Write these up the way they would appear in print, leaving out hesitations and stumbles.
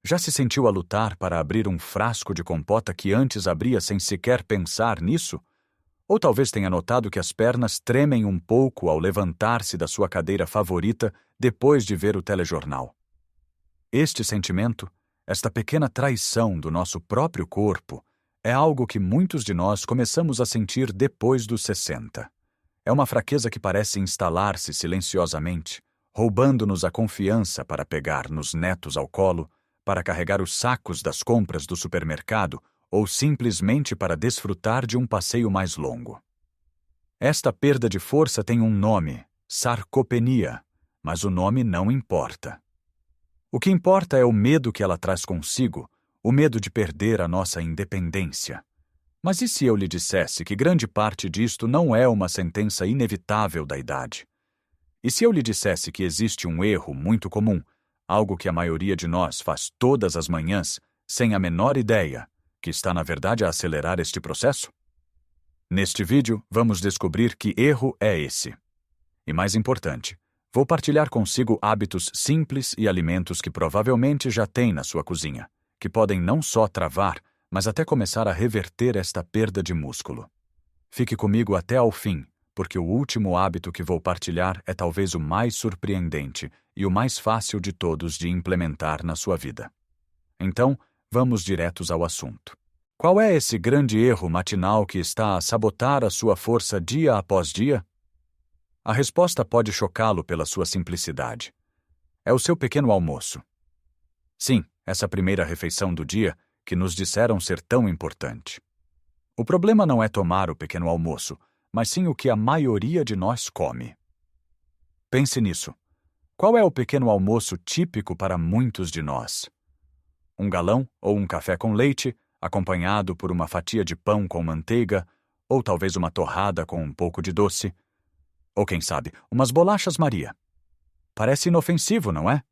Já se sentiu a lutar para abrir um frasco de compota que antes abria sem sequer pensar nisso? Ou talvez tenha notado que as pernas tremem um pouco ao levantar-se da sua cadeira favorita depois de ver o telejornal. Este sentimento, esta pequena traição do nosso próprio corpo, é algo que muitos de nós começamos a sentir depois dos 60. É uma fraqueza que parece instalar-se silenciosamente, roubando-nos a confiança para pegar nos netos ao colo, para carregar os sacos das compras do supermercado ou simplesmente para desfrutar de um passeio mais longo. Esta perda de força tem um nome, sarcopenia, mas o nome não importa. O que importa é o medo que ela traz consigo, o medo de perder a nossa independência. Mas e se eu lhe dissesse que grande parte disto não é uma sentença inevitável da idade? E se eu lhe dissesse que existe um erro muito comum, algo que a maioria de nós faz todas as manhãs, sem a menor ideia, que está na verdade a acelerar este processo? Neste vídeo, vamos descobrir que erro é esse. E mais importante, vou partilhar consigo hábitos simples e alimentos que provavelmente já tem na sua cozinha, que podem não só travar, mas até começar a reverter esta perda de músculo. Fique comigo até ao fim, porque o último hábito que vou partilhar é talvez o mais surpreendente e o mais fácil de todos de implementar na sua vida. Então, vamos diretos ao assunto. Qual é esse grande erro matinal que está a sabotar a sua força dia após dia? A resposta pode chocá-lo pela sua simplicidade. É o seu pequeno almoço. Sim, essa primeira refeição do dia que nos disseram ser tão importante. O problema não é tomar o pequeno almoço, mas sim o que a maioria de nós come. Pense nisso. Qual é o pequeno almoço típico para muitos de nós? Um galão ou um café com leite, acompanhado por uma fatia de pão com manteiga, ou talvez uma torrada com um pouco de doce, ou quem sabe, umas bolachas Maria. Parece inofensivo, não é?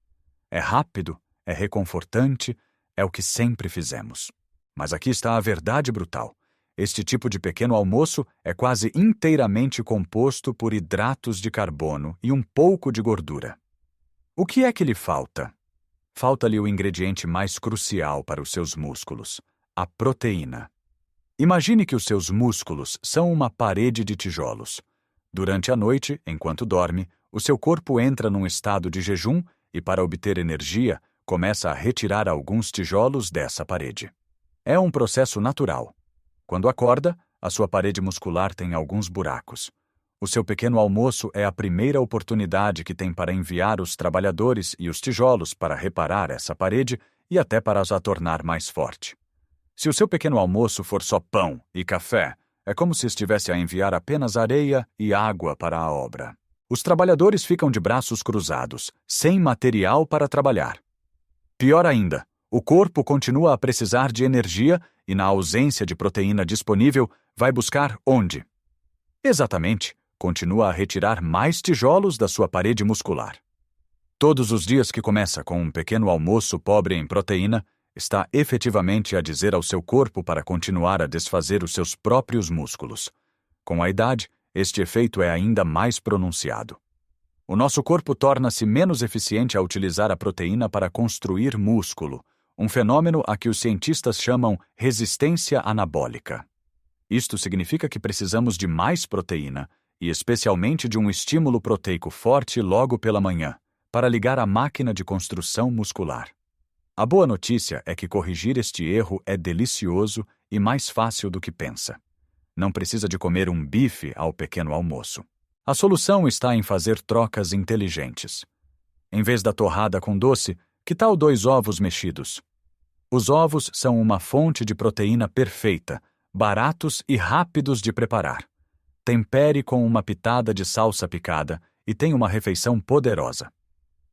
É rápido, é reconfortante, é o que sempre fizemos. Mas aqui está a verdade brutal. Este tipo de pequeno almoço é quase inteiramente composto por hidratos de carbono e um pouco de gordura. O que é que lhe falta? Falta-lhe o ingrediente mais crucial para os seus músculos, a proteína. Imagine que os seus músculos são uma parede de tijolos. Durante a noite, enquanto dorme, o seu corpo entra num estado de jejum e, para obter energia, começa a retirar alguns tijolos dessa parede. É um processo natural. Quando acorda, a sua parede muscular tem alguns buracos. O seu pequeno almoço é a primeira oportunidade que tem para enviar os trabalhadores e os tijolos para reparar essa parede e até para a tornar mais forte. Se o seu pequeno almoço for só pão e café, é como se estivesse a enviar apenas areia e água para a obra. Os trabalhadores ficam de braços cruzados, sem material para trabalhar. Pior ainda, o corpo continua a precisar de energia e, na ausência de proteína disponível, vai buscar onde? Exatamente, continua a retirar mais tijolos da sua parede muscular. Todos os dias que começa com um pequeno almoço pobre em proteína, está efetivamente a dizer ao seu corpo para continuar a desfazer os seus próprios músculos. Com a idade, este efeito é ainda mais pronunciado. O nosso corpo torna-se menos eficiente a utilizar a proteína para construir músculo, um fenômeno a que os cientistas chamam resistência anabólica. Isto significa que precisamos de mais proteína, e especialmente de um estímulo proteico forte logo pela manhã, para ligar a máquina de construção muscular. A boa notícia é que corrigir este erro é delicioso e mais fácil do que pensa. Não precisa de comer um bife ao pequeno almoço. A solução está em fazer trocas inteligentes. Em vez da torrada com doce, que tal 2 ovos mexidos? Os ovos são uma fonte de proteína perfeita, baratos e rápidos de preparar. Tempere com uma pitada de salsa picada e tenha uma refeição poderosa.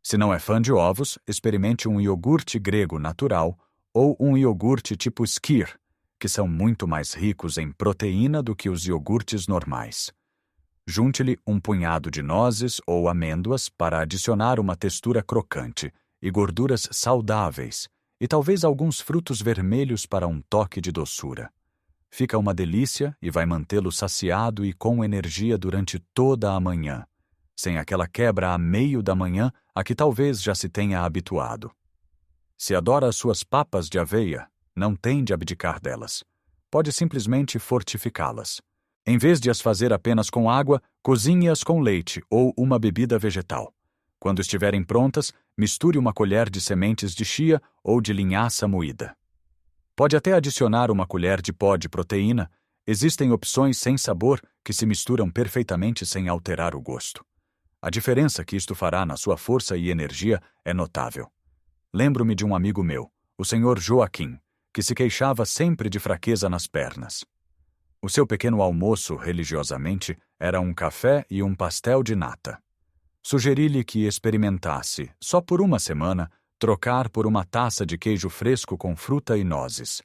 Se não é fã de ovos, experimente um iogurte grego natural ou um iogurte tipo Skyr, que são muito mais ricos em proteína do que os iogurtes normais. Junte-lhe um punhado de nozes ou amêndoas para adicionar uma textura crocante e gorduras saudáveis, e talvez alguns frutos vermelhos para um toque de doçura. Fica uma delícia e vai mantê-lo saciado e com energia durante toda a manhã, sem aquela quebra a meio da manhã a que talvez já se tenha habituado. Se adora as suas papas de aveia, não tem de abdicar delas. Pode simplesmente fortificá-las. Em vez de as fazer apenas com água, cozinhe-as com leite ou uma bebida vegetal. Quando estiverem prontas, misture uma colher de sementes de chia ou de linhaça moída. Pode até adicionar uma colher de pó de proteína. Existem opções sem sabor que se misturam perfeitamente sem alterar o gosto. A diferença que isto fará na sua força e energia é notável. Lembro-me de um amigo meu, o Sr. Joaquim, que se queixava sempre de fraqueza nas pernas. O seu pequeno almoço, religiosamente, era um café e um pastel de nata. Sugeri-lhe que experimentasse, só por uma semana, trocar por uma taça de queijo fresco com fruta e nozes.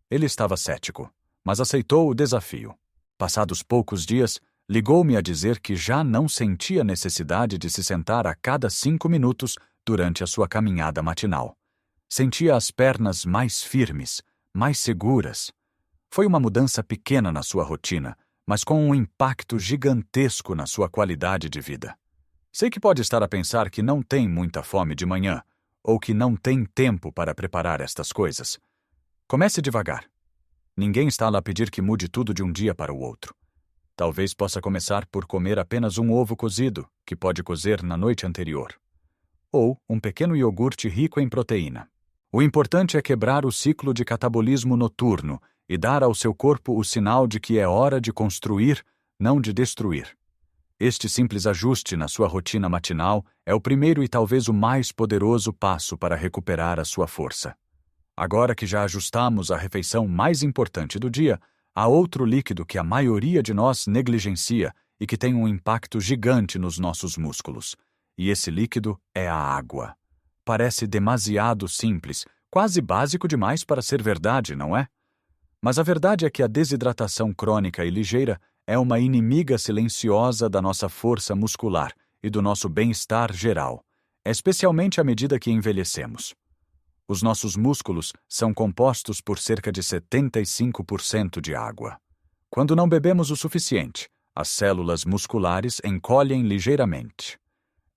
Ele estava cético, mas aceitou o desafio. Passados poucos dias, ligou-me a dizer que já não sentia necessidade de se sentar a cada 5 minutos durante a sua caminhada matinal. Sentia as pernas mais firmes, mais seguras. Foi uma mudança pequena na sua rotina, mas com um impacto gigantesco na sua qualidade de vida. Sei que pode estar a pensar que não tem muita fome de manhã, ou que não tem tempo para preparar estas coisas. Comece devagar. Ninguém está lá a pedir que mude tudo de um dia para o outro. Talvez possa começar por comer apenas um ovo cozido, que pode cozer na noite anterior. Ou um pequeno iogurte rico em proteína. O importante é quebrar o ciclo de catabolismo noturno e dar ao seu corpo o sinal de que é hora de construir, não de destruir. Este simples ajuste na sua rotina matinal é o primeiro e talvez o mais poderoso passo para recuperar a sua força. Agora que já ajustamos a refeição mais importante do dia, há outro líquido que a maioria de nós negligencia e que tem um impacto gigante nos nossos músculos. E esse líquido é a água. Parece demasiado simples, quase básico demais para ser verdade, não é? Mas a verdade é que a desidratação crônica e ligeira é uma inimiga silenciosa da nossa força muscular e do nosso bem-estar geral, especialmente à medida que envelhecemos. Os nossos músculos são compostos por cerca de 75% de água. Quando não bebemos o suficiente, as células musculares encolhem ligeiramente.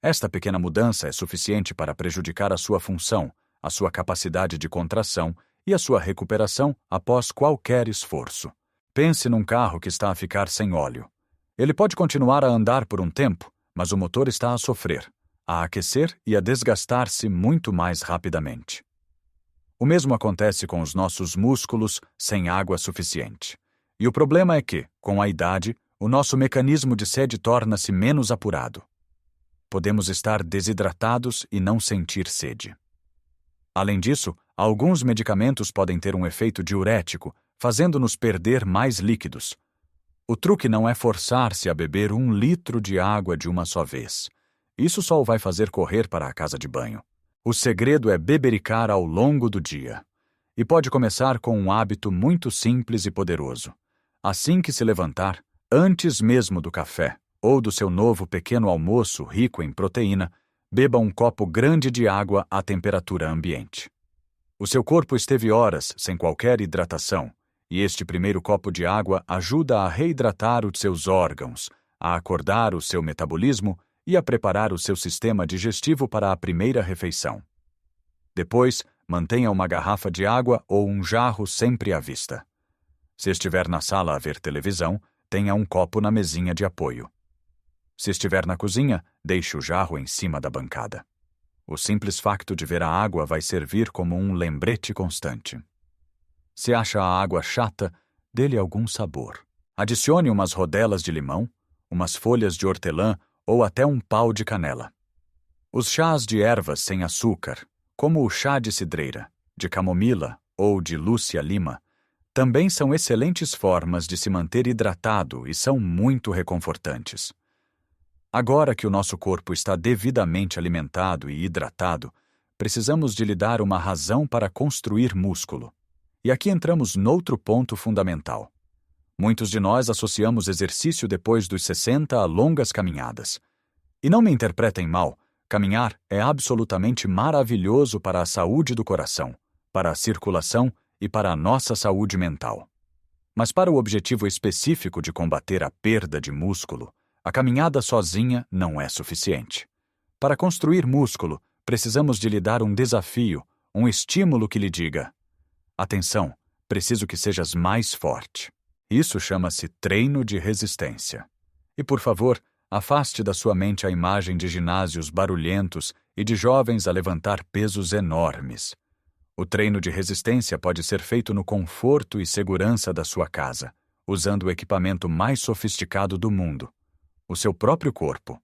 Esta pequena mudança é suficiente para prejudicar a sua função, a sua capacidade de contração e a sua recuperação após qualquer esforço. Pense num carro que está a ficar sem óleo. Ele pode continuar a andar por um tempo, mas o motor está a sofrer, a aquecer e a desgastar-se muito mais rapidamente. O mesmo acontece com os nossos músculos sem água suficiente. E o problema é que, com a idade, o nosso mecanismo de sede torna-se menos apurado. Podemos estar desidratados e não sentir sede. Além disso, alguns medicamentos podem ter um efeito diurético, fazendo-nos perder mais líquidos. O truque não é forçar-se a beber 1 litro de água de uma só vez. Isso só o vai fazer correr para a casa de banho. O segredo é bebericar ao longo do dia. E pode começar com um hábito muito simples e poderoso. Assim que se levantar, antes mesmo do café ou do seu novo pequeno almoço rico em proteína, beba um copo grande de água à temperatura ambiente. O seu corpo esteve horas sem qualquer hidratação, e este primeiro copo de água ajuda a reidratar os seus órgãos, a acordar o seu metabolismo e a preparar o seu sistema digestivo para a primeira refeição. Depois, mantenha uma garrafa de água ou um jarro sempre à vista. Se estiver na sala a ver televisão, tenha um copo na mesinha de apoio. Se estiver na cozinha, deixe o jarro em cima da bancada. O simples facto de ver a água vai servir como um lembrete constante. Se acha a água chata, dê-lhe algum sabor. Adicione umas rodelas de limão, umas folhas de hortelã ou até um pau de canela. Os chás de ervas sem açúcar, como o chá de cidreira, de camomila ou de lúcia-lima, também são excelentes formas de se manter hidratado e são muito reconfortantes. Agora que o nosso corpo está devidamente alimentado e hidratado, precisamos de lhe dar uma razão para construir músculo. E aqui entramos noutro ponto fundamental. Muitos de nós associamos exercício depois dos 60 a longas caminhadas. E não me interpretem mal, caminhar é absolutamente maravilhoso para a saúde do coração, para a circulação e para a nossa saúde mental. Mas para o objetivo específico de combater a perda de músculo, a caminhada sozinha não é suficiente. Para construir músculo, precisamos de lhe dar um desafio, um estímulo que lhe diga: atenção, preciso que sejas mais forte. Isso chama-se treino de resistência. E, por favor, afaste da sua mente a imagem de ginásios barulhentos e de jovens a levantar pesos enormes. O treino de resistência pode ser feito no conforto e segurança da sua casa, usando o equipamento mais sofisticado do mundo, o seu próprio corpo.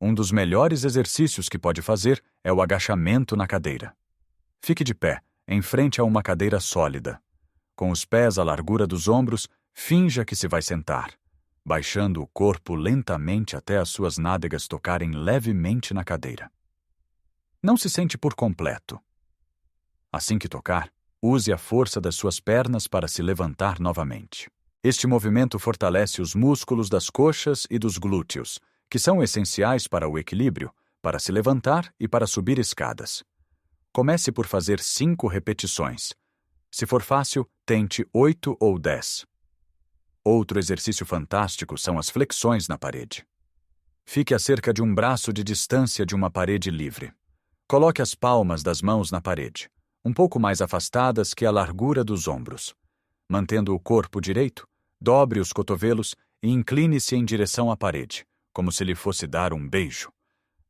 Um dos melhores exercícios que pode fazer é o agachamento na cadeira. Fique de pé, em frente a uma cadeira sólida. Com os pés à largura dos ombros, finja que se vai sentar, baixando o corpo lentamente até as suas nádegas tocarem levemente na cadeira. Não se sente por completo. Assim que tocar, use a força das suas pernas para se levantar novamente. Este movimento fortalece os músculos das coxas e dos glúteos, que são essenciais para o equilíbrio, para se levantar e para subir escadas. Comece por fazer 5 repetições. Se for fácil, tente 8 ou 10. Outro exercício fantástico são as flexões na parede. Fique a cerca de um braço de distância de uma parede livre. Coloque as palmas das mãos na parede, um pouco mais afastadas que a largura dos ombros. Mantendo o corpo direito, dobre os cotovelos e incline-se em direção à parede, como se lhe fosse dar um beijo.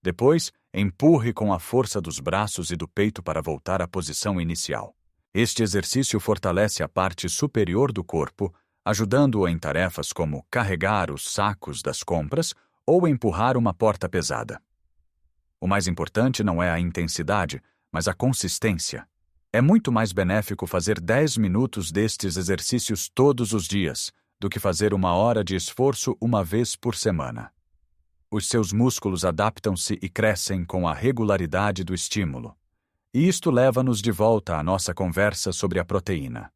Depois, empurre com a força dos braços e do peito para voltar à posição inicial. Este exercício fortalece a parte superior do corpo, ajudando-o em tarefas como carregar os sacos das compras ou empurrar uma porta pesada. O mais importante não é a intensidade, mas a consistência. É muito mais benéfico fazer 10 minutos destes exercícios todos os dias do que fazer 1 hora de esforço uma vez por semana. Os seus músculos adaptam-se e crescem com a regularidade do estímulo. E isto leva-nos de volta à nossa conversa sobre a proteína.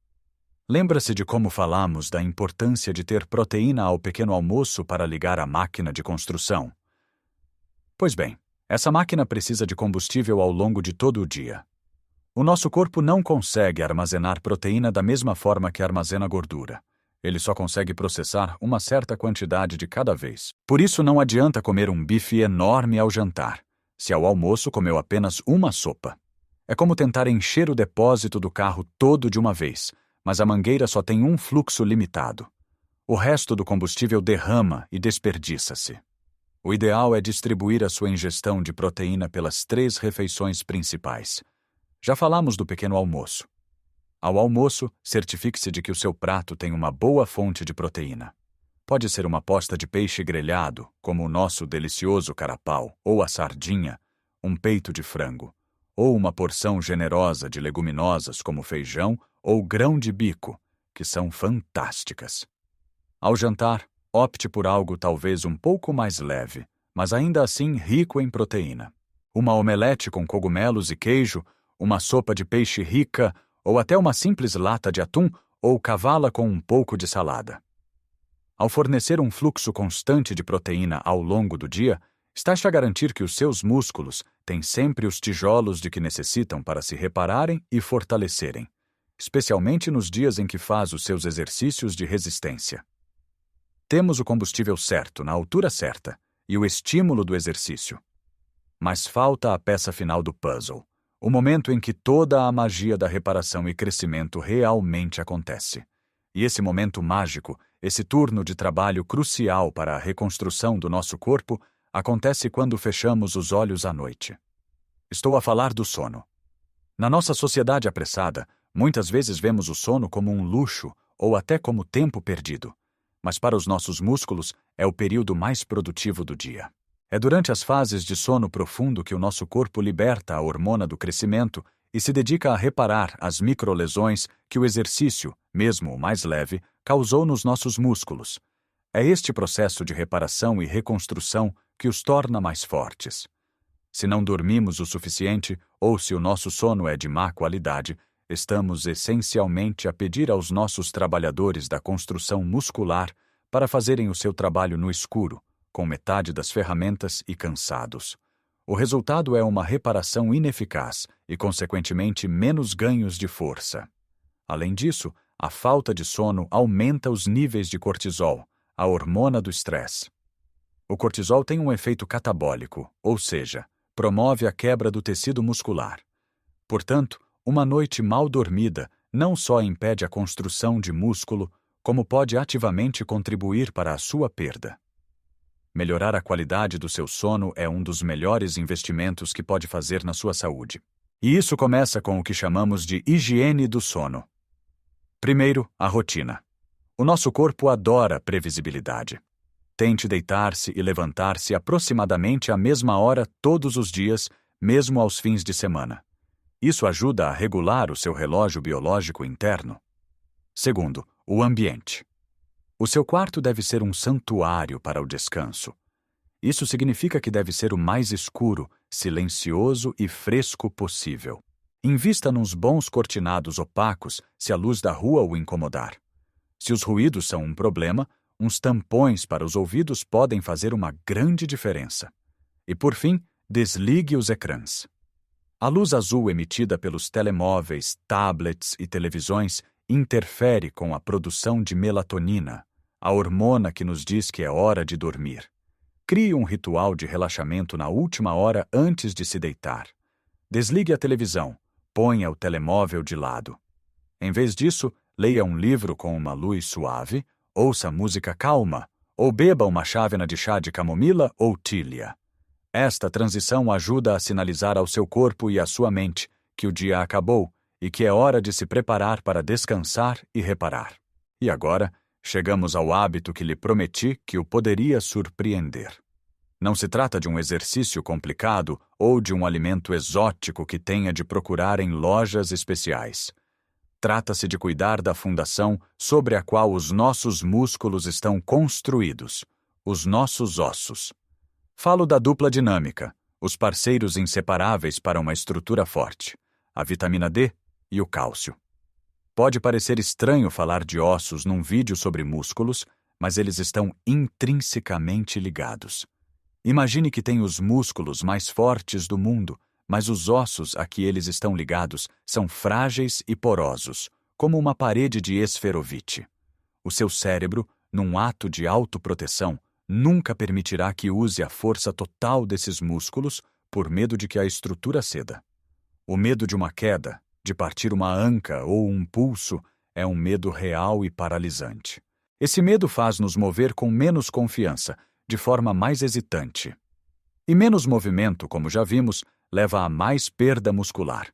Lembra-se de como falamos da importância de ter proteína ao pequeno almoço para ligar a máquina de construção? Pois bem, essa máquina precisa de combustível ao longo de todo o dia. O nosso corpo não consegue armazenar proteína da mesma forma que armazena gordura. Ele só consegue processar uma certa quantidade de cada vez. Por isso não adianta comer um bife enorme ao jantar, se ao almoço comeu apenas uma sopa. É como tentar encher o depósito do carro todo de uma vez, mas a mangueira só tem um fluxo limitado. O resto do combustível derrama e desperdiça-se. O ideal é distribuir a sua ingestão de proteína pelas 3 refeições principais. Já falamos do pequeno almoço. Ao almoço, certifique-se de que o seu prato tem uma boa fonte de proteína. Pode ser uma posta de peixe grelhado, como o nosso delicioso carapau, ou a sardinha, um peito de frango, ou uma porção generosa de leguminosas como feijão ou grão de bico, que são fantásticas. Ao jantar, opte por algo talvez um pouco mais leve, mas ainda assim rico em proteína. Uma omelete com cogumelos e queijo, uma sopa de peixe rica ou até uma simples lata de atum ou cavala com um pouco de salada. Ao fornecer um fluxo constante de proteína ao longo do dia, está a garantir que os seus músculos têm sempre os tijolos de que necessitam para se repararem e fortalecerem, especialmente nos dias em que faz os seus exercícios de resistência. Temos o combustível certo, na altura certa, e o estímulo do exercício. Mas falta a peça final do puzzle, o momento em que toda a magia da reparação e crescimento realmente acontece. E esse momento mágico, esse turno de trabalho crucial para a reconstrução do nosso corpo, acontece quando fechamos os olhos à noite. Estou a falar do sono. Na nossa sociedade apressada, muitas vezes vemos o sono como um luxo ou até como tempo perdido. Mas para os nossos músculos é o período mais produtivo do dia. É durante as fases de sono profundo que o nosso corpo liberta a hormona do crescimento e se dedica a reparar as microlesões que o exercício, mesmo o mais leve, causou nos nossos músculos. É este processo de reparação e reconstrução que os torna mais fortes. Se não dormimos o suficiente ou se o nosso sono é de má qualidade, estamos essencialmente a pedir aos nossos trabalhadores da construção muscular para fazerem o seu trabalho no escuro, com metade das ferramentas e cansados. O resultado é uma reparação ineficaz e, consequentemente, menos ganhos de força. Além disso, a falta de sono aumenta os níveis de cortisol, a hormona do estresse. O cortisol tem um efeito catabólico, ou seja, promove a quebra do tecido muscular. Portanto, uma noite mal dormida não só impede a construção de músculo, como pode ativamente contribuir para a sua perda. Melhorar a qualidade do seu sono é um dos melhores investimentos que pode fazer na sua saúde. E isso começa com o que chamamos de higiene do sono. Primeiro, a rotina. O nosso corpo adora previsibilidade. Tente deitar-se e levantar-se aproximadamente à mesma hora todos os dias, mesmo aos fins de semana. Isso ajuda a regular o seu relógio biológico interno. Segundo, o ambiente. O seu quarto deve ser um santuário para o descanso. Isso significa que deve ser o mais escuro, silencioso e fresco possível. Invista nos bons cortinados opacos se a luz da rua o incomodar. Se os ruídos são um problema, uns tampões para os ouvidos podem fazer uma grande diferença. E, por fim, desligue os ecrãs. A luz azul emitida pelos telemóveis, tablets e televisões interfere com a produção de melatonina, a hormona que nos diz que é hora de dormir. Crie um ritual de relaxamento na última hora antes de se deitar. Desligue a televisão, ponha o telemóvel de lado. Em vez disso, leia um livro com uma luz suave, ouça música calma, ou beba uma chávena de chá de camomila ou tília. Esta transição ajuda a sinalizar ao seu corpo e à sua mente que o dia acabou e que é hora de se preparar para descansar e reparar. E agora, chegamos ao hábito que lhe prometi que o poderia surpreender. Não se trata de um exercício complicado ou de um alimento exótico que tenha de procurar em lojas especiais. Trata-se de cuidar da fundação sobre a qual os nossos músculos estão construídos, os nossos ossos. Falo da dupla dinâmica, os parceiros inseparáveis para uma estrutura forte, a vitamina D e o cálcio. Pode parecer estranho falar de ossos num vídeo sobre músculos, mas eles estão intrinsecamente ligados. Imagine que tem os músculos mais fortes do mundo, mas os ossos a que eles estão ligados são frágeis e porosos, como uma parede de esferovite. O seu cérebro, num ato de autoproteção, nunca permitirá que use a força total desses músculos por medo de que a estrutura ceda. O medo de uma queda, de partir uma anca ou um pulso, é um medo real e paralisante. Esse medo faz nos mover com menos confiança, de forma mais hesitante. E menos movimento, como já vimos, leva a mais perda muscular.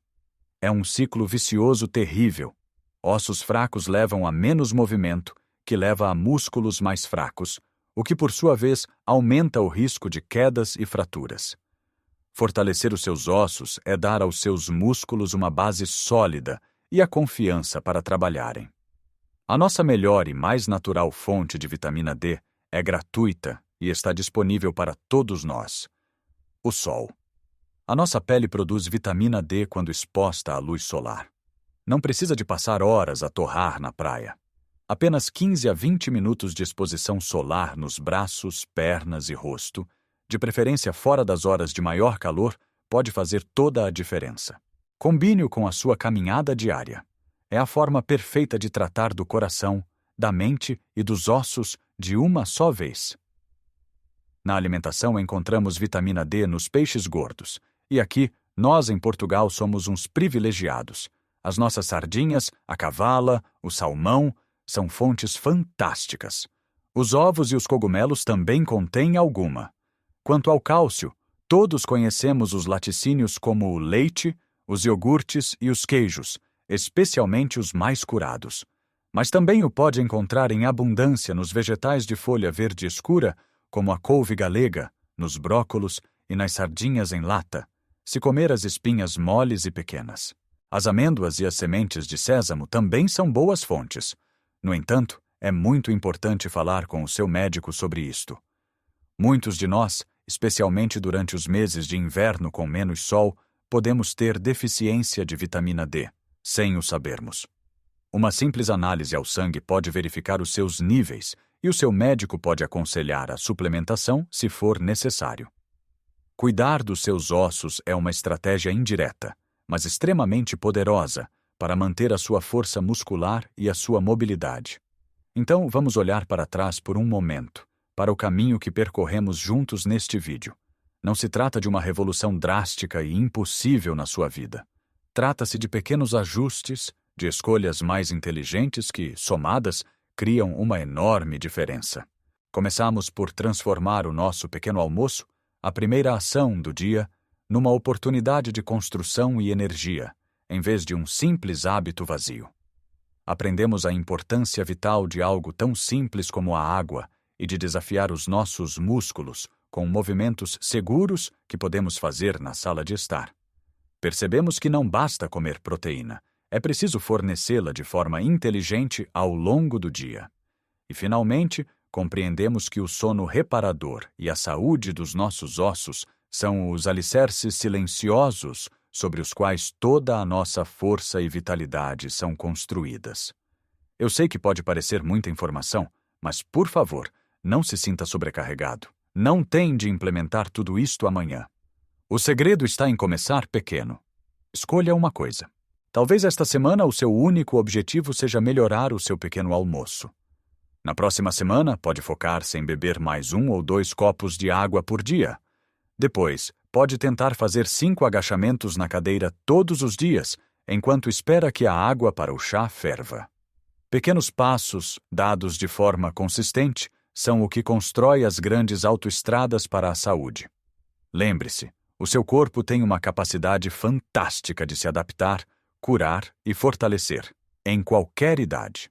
É um ciclo vicioso terrível. Ossos fracos levam a menos movimento, que leva a músculos mais fracos, o que, por sua vez, aumenta o risco de quedas e fraturas. Fortalecer os seus ossos é dar aos seus músculos uma base sólida e a confiança para trabalharem. A nossa melhor e mais natural fonte de vitamina D é gratuita e está disponível para todos nós: o sol. A nossa pele produz vitamina D quando exposta à luz solar. Não precisa de passar horas a torrar na praia. Apenas 15 a 20 minutos de exposição solar nos braços, pernas e rosto, de preferência fora das horas de maior calor, pode fazer toda a diferença. Combine-o com a sua caminhada diária. É a forma perfeita de tratar do coração, da mente e dos ossos de uma só vez. Na alimentação encontramos vitamina D nos peixes gordos, e aqui, nós em Portugal somos uns privilegiados. As nossas sardinhas, a cavala, o salmão, são fontes fantásticas. Os ovos e os cogumelos também contêm alguma. Quanto ao cálcio, todos conhecemos os laticínios como o leite, os iogurtes e os queijos, especialmente os mais curados. Mas também o pode encontrar em abundância nos vegetais de folha verde escura, como a couve galega, nos brócolos e nas sardinhas em lata, se comer as espinhas moles e pequenas. As amêndoas e as sementes de sésamo também são boas fontes. No entanto, é muito importante falar com o seu médico sobre isto. Muitos de nós, especialmente durante os meses de inverno com menos sol, podemos ter deficiência de vitamina D, sem o sabermos. Uma simples análise ao sangue pode verificar os seus níveis e o seu médico pode aconselhar a suplementação se for necessário. Cuidar dos seus ossos é uma estratégia indireta, mas extremamente poderosa, para manter a sua força muscular e a sua mobilidade. Então, vamos olhar para trás por um momento, para o caminho que percorremos juntos neste vídeo. Não se trata de uma revolução drástica e impossível na sua vida. Trata-se de pequenos ajustes, de escolhas mais inteligentes que, somadas, criam uma enorme diferença. Começamos por transformar o nosso pequeno almoço, a primeira ação do dia, numa oportunidade de construção e energia, em vez de um simples hábito vazio. Aprendemos a importância vital de algo tão simples como a água e de desafiar os nossos músculos com movimentos seguros que podemos fazer na sala de estar. Percebemos que não basta comer proteína, é preciso fornecê-la de forma inteligente ao longo do dia. E, finalmente, compreendemos que o sono reparador e a saúde dos nossos ossos são os alicerces silenciosos sobre os quais toda a nossa força e vitalidade são construídas. Eu sei que pode parecer muita informação, mas, por favor, não se sinta sobrecarregado. Não tente implementar tudo isto amanhã. O segredo está em começar pequeno. Escolha uma coisa. Talvez esta semana o seu único objetivo seja melhorar o seu pequeno almoço. Na próxima semana, pode focar-se em beber mais 1 ou 2 copos de água por dia. Depois, pode tentar fazer 5 agachamentos na cadeira todos os dias, enquanto espera que a água para o chá ferva. Pequenos passos, dados de forma consistente, são o que constrói as grandes autoestradas para a saúde. Lembre-se, o seu corpo tem uma capacidade fantástica de se adaptar, curar e fortalecer, em qualquer idade.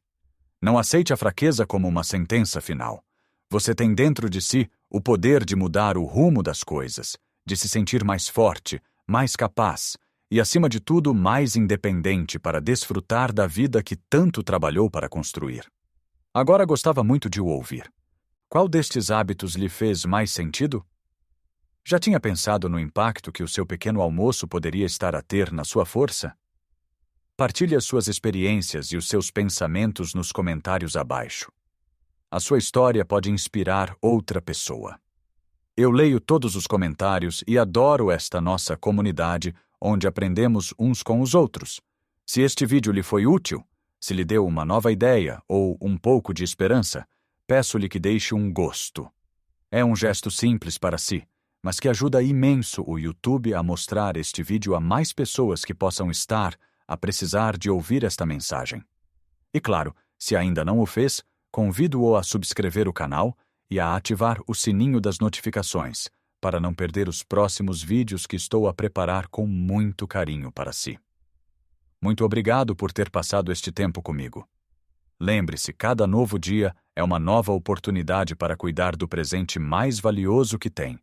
Não aceite a fraqueza como uma sentença final. Você tem dentro de si o poder de mudar o rumo das coisas, de se sentir mais forte, mais capaz e, acima de tudo, mais independente para desfrutar da vida que tanto trabalhou para construir. Agora gostava muito de o ouvir. Qual destes hábitos lhe fez mais sentido? Já tinha pensado no impacto que o seu pequeno almoço poderia estar a ter na sua força? Partilhe as suas experiências e os seus pensamentos nos comentários abaixo. A sua história pode inspirar outra pessoa. Eu leio todos os comentários e adoro esta nossa comunidade, onde aprendemos uns com os outros. Se este vídeo lhe foi útil, se lhe deu uma nova ideia ou um pouco de esperança, peço-lhe que deixe um gosto. É um gesto simples para si, mas que ajuda imenso o YouTube a mostrar este vídeo a mais pessoas que possam estar a precisar de ouvir esta mensagem. E claro, se ainda não o fez, convido-o a subscrever o canal e a ativar o sininho das notificações, para não perder os próximos vídeos que estou a preparar com muito carinho para si. Muito obrigado por ter passado este tempo comigo. Lembre-se, cada novo dia é uma nova oportunidade para cuidar do presente mais valioso que tem,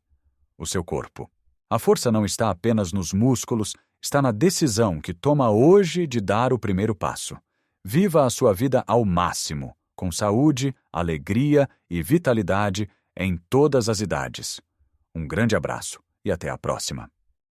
o seu corpo. A força não está apenas nos músculos, está na decisão que toma hoje de dar o primeiro passo. Viva a sua vida ao máximo, com saúde, alegria e vitalidade em todas as idades. Um grande abraço e até a próxima.